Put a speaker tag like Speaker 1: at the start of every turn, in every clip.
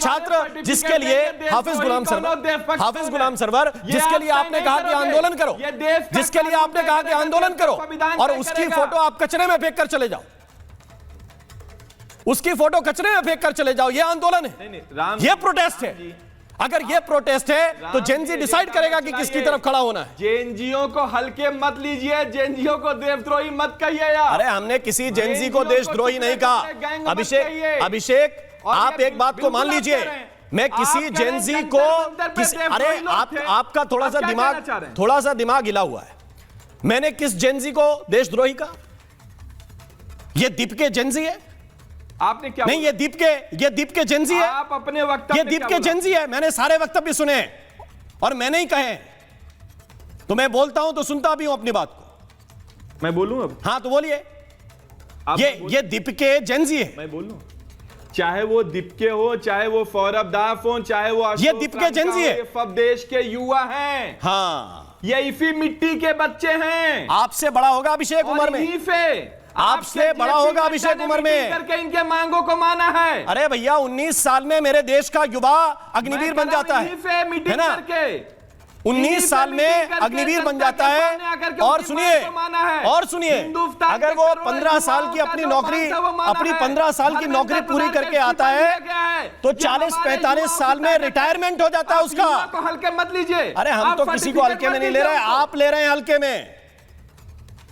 Speaker 1: छात्र जिसके लिए हाफिज गुलाम सरवर जिसके लिए आपने कहा कि आंदोलन करो, जिसके लिए आपने कहा कि आंदोलन करो, और उसकी फोटो आप कचरे में फेंक कर चले जाओ, उसकी फोटो कचरे में फेंक कर चले जाओ, यह आंदोलन है, यह प्रोटेस्ट है। अगर यह प्रोटेस्ट है तो जेनजी डिसाइड करेगा कि किसकी तरफ खड़ा होना है।
Speaker 2: जेएनजीओ को हल्के मत लीजिए, जेएनजीओ को देशद्रोही मत कहिए यार।
Speaker 1: अरे हमने किसी जेनजी को देशद्रोही नहीं कहा। अभिषेक आप एक बात को मान लीजिए, मैं किसी जेनजी को अरे आपका थोड़ा सा दिमाग हिला हुआ है। मैंने किस जेनजी को देशद्रोही कहा? यह दीप के जेनजी है।
Speaker 2: आपने क्या
Speaker 1: नहीं, ये दीप के जेनजी है।
Speaker 2: आप अपने वक्तव्य
Speaker 1: ये दीप के जेनजी है। मैंने सारे वक्तव्य सुने और मैंने ही कहे, तो मैं बोलता हूं तो सुनता भी हूं अपनी बात को।
Speaker 2: मैं बोलूं अब?
Speaker 1: हाँ तो बोलिए। ये दीप के जेनजी है।
Speaker 2: मैं बोलूं? चाहे वो दीपके हो, चाहे वो फौरब दाफ हो, चाहे वो
Speaker 1: ये दीपके जेनजी है।
Speaker 2: सब देश के युवा हैं।
Speaker 1: हाँ,
Speaker 2: ये इसी मिट्टी के बच्चे हैं।
Speaker 1: आपसे बड़ा होगा अभिषेक उम्र में, आपसे बड़ा होगा अभिषेक उम्र में,
Speaker 2: करके इनके मांगों को माना है।
Speaker 1: अरे भैया 19 साल में मेरे देश का युवा अग्निवीर बन जाता है ना? 19 साल में अग्निवीर बन जाता है। और सुनिए, अगर वो 15 साल की अपनी 15 साल की नौकरी पूरी करके आता है तो 40-45 साल में रिटायरमेंट हो जाता है उसका।
Speaker 2: हल्के मत लीजिए।
Speaker 1: अरे हम तो किसी को हल्के में नहीं ले रहे, आप ले रहे हैं हल्के में।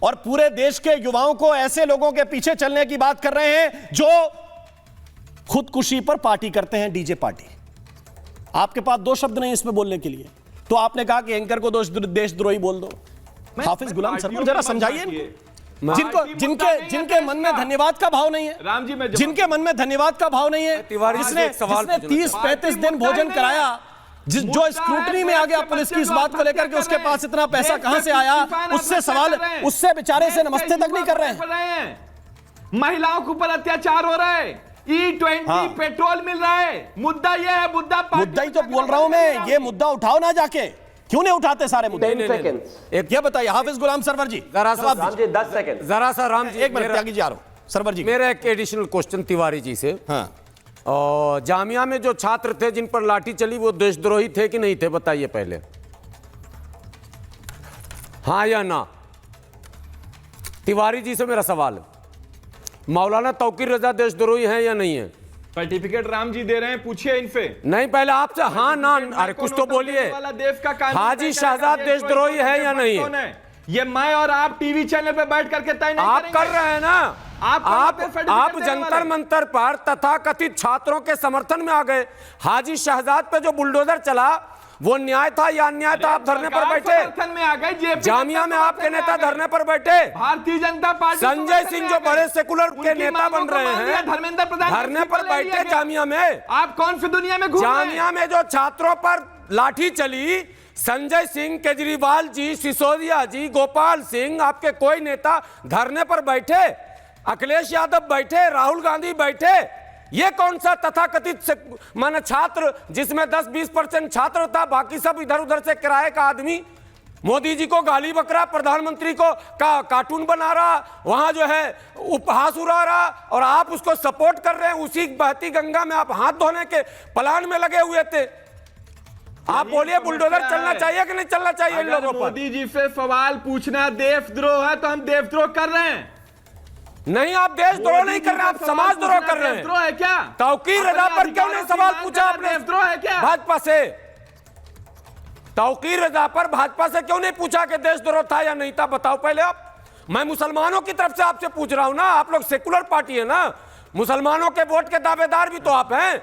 Speaker 1: और पूरे देश के युवाओं को ऐसे लोगों के पीछे चलने की बात कर रहे हैं जो खुदकुशी पर पार्टी करते हैं, डीजे पार्टी। आपके पास 2 शब्द नहीं इसमें बोलने के लिए, तो आपने कहा कि एंकर को देशद्रोही बोल दो। हाफिज गुलाम सरवर जरा समझाइए जिनके मन में धन्यवाद का भाव नहीं है,
Speaker 2: राम जी,
Speaker 1: जिनके मन में धन्यवाद का भाव नहीं है, जिसने 30-35 दिन भोजन कराया, जो स्क्रूटनी में आ गया पुलिस की इस बात को लेकर के उसके पास इतना पैसा कहां से आया, उससे सवाल, उससे बेचारे से नमस्ते तक नहीं कर रहे हैं।
Speaker 2: महिलाओं के ऊपर अत्याचार हो रहा है, E20 पेट्रोल मिल रहा है। मुद्दा ये है, मुद्दा
Speaker 1: ही तो बोल रहा हूं मैं। ये मुद्दा उठाओ ना, जाके क्यों नहीं उठाते सारे मुद्दे? एक ये बताइए हाफिज गुलाम सरवर जी,
Speaker 3: जरा सा राम जी 10 सेकंड, जरा सा राम जी
Speaker 1: एक मिनट त्यागी जी, आ रहा हूं सरवर जी।
Speaker 3: मेरा एक एडिशनल क्वेश्चन तिवारी जी से। हाँ, और जामिया में जो छात्र थे जिन पर लाठी चली वो देशद्रोही थे कि नहीं थे, बताइए पहले, हाँ या ना? तिवारी जी से मेरा सवाल है, मौलाना तौकीर रजा देशद्रोही हैं या नहीं है?
Speaker 2: सर्टिफिकेट राम जी दे रहे हैं, पूछिए इनसे।
Speaker 3: नहीं, पहले आपसे हाँ ना, अरे कुछ तो बोलिए। हाजी शहजाद देशद्रोही है या नहीं है?
Speaker 2: ये मैं और आप टीवी चैनल पे बैठ करके तय नहीं
Speaker 3: आप कर रहे हैं ना। आप जंतर मंतर पर तथाकथित छात्रों के समर्थन में आ गए। हाजी शहजाद पे जो बुलडोजर चला वो न्याय था या अन्याय था? आप धरने पर बैठे,
Speaker 2: में आ गए।
Speaker 3: जामिया में आपके नेता धरने पर बैठे।
Speaker 2: भारतीय जनता पार्टी
Speaker 3: संजय सिंह जो बड़े सेकुलर के नेता बन रहे हैं,
Speaker 2: धर्मेंद्र प्रधान
Speaker 3: धरने पर बैठे जामिया में।
Speaker 2: आप कौन सी दुनिया में घूम रहे हैं?
Speaker 3: जामिया में जो छात्रों पर लाठी चली, संजय सिंह, केजरीवाल जी, सिसोदिया जी, गोपाल सिंह, आपके कोई नेता धरने पर बैठे, अखिलेश यादव बैठे, राहुल गांधी बैठे। ये कौन सा तथाकथित माने छात्र जिसमें 10-20% छात्र था, बाकी सब इधर उधर से किराए का आदमी, मोदी जी को गाली बक रहा, प्रधानमंत्री को कार्टून बना रहा, वहां जो है उपहास उड़ा रहा, और आप उसको सपोर्ट कर रहे हैं। उसी बहती गंगा में आप हाथ धोने के प्लान में लगे हुए थे। आप बोलिए बुलडोजर चलना चाहिए कि नहीं चलना चाहिए इन लोगों पर?
Speaker 2: मोदी जी से सवाल पूछना देशद्रोह है तो हम देशद्रोह कर रहे हैं।
Speaker 3: नहीं, आप देशद्रोह नहीं कर रहे, आप समाजद्रोह कर रहे हैं।
Speaker 2: देशद्रोह है क्या?
Speaker 3: तौकीर रजा पर क्यों नहीं सवाल पूछा आपने?
Speaker 2: देशद्रोह है क्या?
Speaker 3: भाजपा से तौकीर रजा पर भाजपा से क्यों नहीं पूछा कि देशद्रोह था या नहीं था? बताओ पहले आप। मैं मुसलमानों की तरफ से आपसे पूछ रहा हूं ना, आप लोग सेकुलर पार्टी है ना, मुसलमानों के वोट के दावेदार भी तो आप हैं।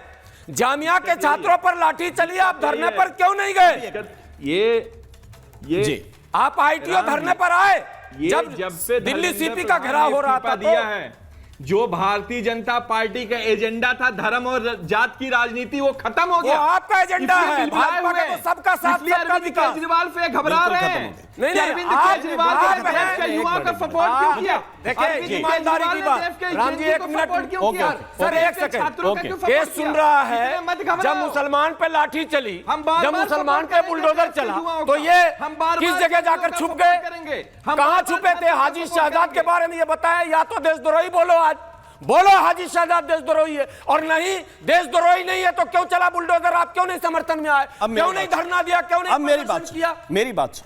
Speaker 3: जामिया के छात्रों पर लाठी चली, आप धरने पर क्यों नहीं गए?
Speaker 2: ये
Speaker 1: जी,
Speaker 3: आप आईटीओ धरने पर आए जब
Speaker 2: से
Speaker 3: दिल्ली सीपी का घेराव हो रहा था।
Speaker 2: दिया है जो भारतीय जनता पार्टी का एजेंडा था, धर्म और जात की राजनीति, वो खत्म हो गया।
Speaker 3: वो आपका एजेंडा है, भाजपा का तो सबका साथ, सबका विकास।
Speaker 2: केजरीवाल से घबरा रहे हैं।
Speaker 3: नहीं,
Speaker 2: केजरीवाल के युवाओं का सपोर्ट क्यों किया?
Speaker 3: देखिए ईमानदारी की बात, राम जी एक मिनट सर, एक सेकंड। केस सुन रहा है, जब मुसलमान पे लाठी चली, जब मुसलमान पे बुलडोजर चला, तो ये किस जगह जाकर छुप गए? कहां छुपे थे? हाजी शहजाद के बारे में ये बताया, या तो देशद्रोही बोलो आज, बोलो हाजी शहजाद देशद्रोही है, और नहीं देशद्रोही नहीं है तो क्यों चला बुलडोजर? आप क्यों नहीं समर्थन में आए? क्यों नहीं धरना दिया? क्यों नहीं
Speaker 1: अब मेरी
Speaker 3: प्रदर्शन
Speaker 1: बात
Speaker 3: किया?
Speaker 1: मेरी बात